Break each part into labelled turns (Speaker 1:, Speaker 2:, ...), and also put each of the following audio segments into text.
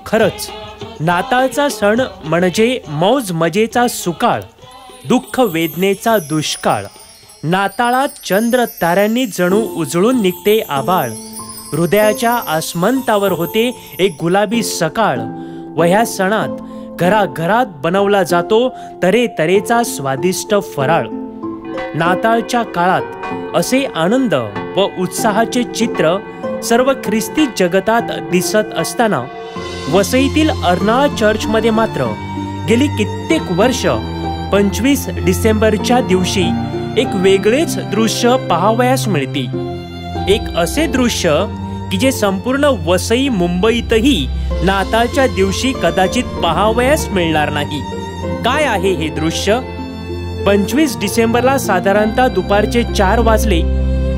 Speaker 1: खरंच नाताळचा सण म्हणजे मौज मजेचा सुकाळ, दुःख वेदनेचा दुष्काळ। नाताळात चंद्र ताऱ्यांनी जणू उजळून निघते आभाळ, हृदयाच्या आसमंतावर होते एक गुलाबी सकाळ। व ह्या सणात घराघरात बनवला जातो तऱ्हेतऱ्हेचा स्वादिष्ट फराळ। नाताळच्या काळात असे आनंद व उत्साहाचे चित्र सर्व ख्रिस्ती जगतात दिसत असताना वसईतील अर्नाळा चर्चमध्ये मात्र गेली कित्येक वर्ष 25 डिसेंबरच्या दिवशी एक वेगळेच दृश्य पाहावयास मिळते। एक असे दृश्य की जे संपूर्ण वसई मुंबईतही नाताळच्या दिवशी कदाचित पाहावयास मिळणार नाही। काय आहे हे दृश्य? 25 डिसेंबरला साधारणतः दुपारचे 4 वाजले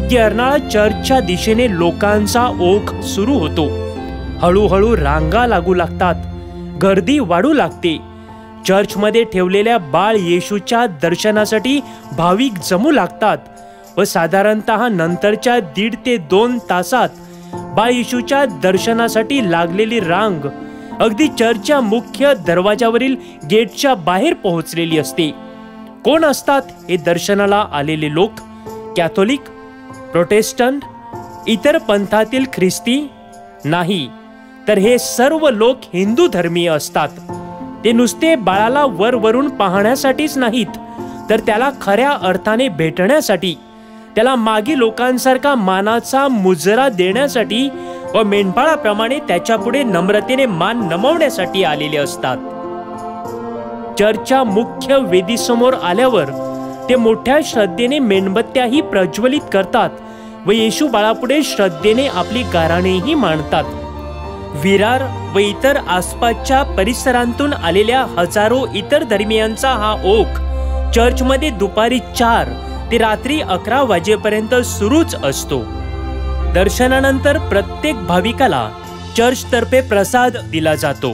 Speaker 1: की अर्नाळा चर्चच्या दिशेने लोकांचा ओघ सुरू होतो। हळूहळू रांगा लागू लागतात, गर्दी वाढू लागते। चर्चमध्ये ठेवलेल्या बाळ येशूच्या दर्शनासाठी भाविक जमू लागतात व साधारणतः नंतरच्या 1.5 ते 2 तासात बाळ येशूच्या दर्शनासाठी लागलेली रांग अगदी चर्चच्या मुख्य दरवाजावरील गेटच्या बाहेर पोहोचलेली असते। कोण असतात हे दर्शनाला आलेले लोक? कॅथोलिक, प्रोटेस्टंट, इतर पंथातील ख्रिस्ती? नाही, तर हे सर्व लोक हिंदू धर्मीय असतात। ते नुसते बाळाला वरवरून पाहण्यासाठीच नाहीत, तर त्याला खऱ्या अर्थाने भेटण्यासाठी, त्याला मागी लोकांसारखा मानाचा मुजरा देण्यासाठी व मेंढपाळाप्रमाणे त्याच्यापुढे नम्रतेने मान नमवण्यासाठी आलेले असतात। चर्चच्या मुख्य वेदीसमोर आल्यावर ते मोठ्या श्रद्धेने मेणबत्त्याही प्रज्वलित करतात व येशू बाळापुढे श्रद्धेने आपली गाऱ्हाणेही मांडतात। विरार व इतर आसपासच्या परिसरांतून आलेल्या हजारो इतर धर्मियांचा हा ओघ चर्चमध्ये दुपारी 4 ते रात्री 11 वाजेपर्यंत सुरूच असतो। दर्शनानंतर प्रत्येक भाविकाला चर्चतर्फे प्रसाद दिला जातो।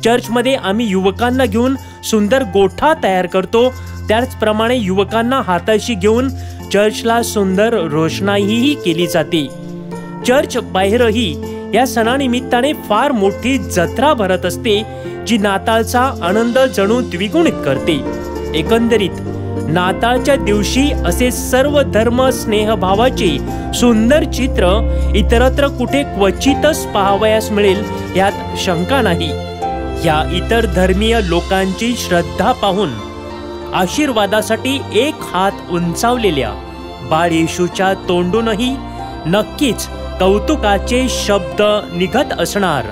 Speaker 1: चर्चमध्ये आम्ही युवकांना घेऊन सुंदर गोठा तयार करतो, त्याचप्रमाणे युवकांना हाताशी घेऊन चर्चला सुंदर रोषणाईही केली जाते। चर्च बाहेरही या सणानिमित्ताने फार मोठी जत्रा भरत असते, जी नाताळचा आनंद जणू द्विगुणित करते। एकंदरीत नाताळच्या दिवशी असे सर्व धर्म स्नेहभावाचे सुंदर चित्र इतरत्र कुठे क्वचितच पाहावयास मिळेल यात शंका नाही। या इतर धर्मीय लोकांची श्रद्धा पाहून आशीर्वादासाठी एक हात उंचावलेल्या बाळ येशूच्या तोंडूनही नक्कीच कौतुकाचे शब्द निघत असणार।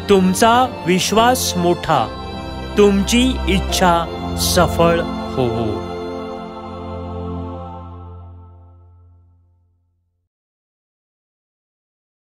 Speaker 1: तुमचा विश्वास मोठा, तुमची इच्छा सफळ होवो।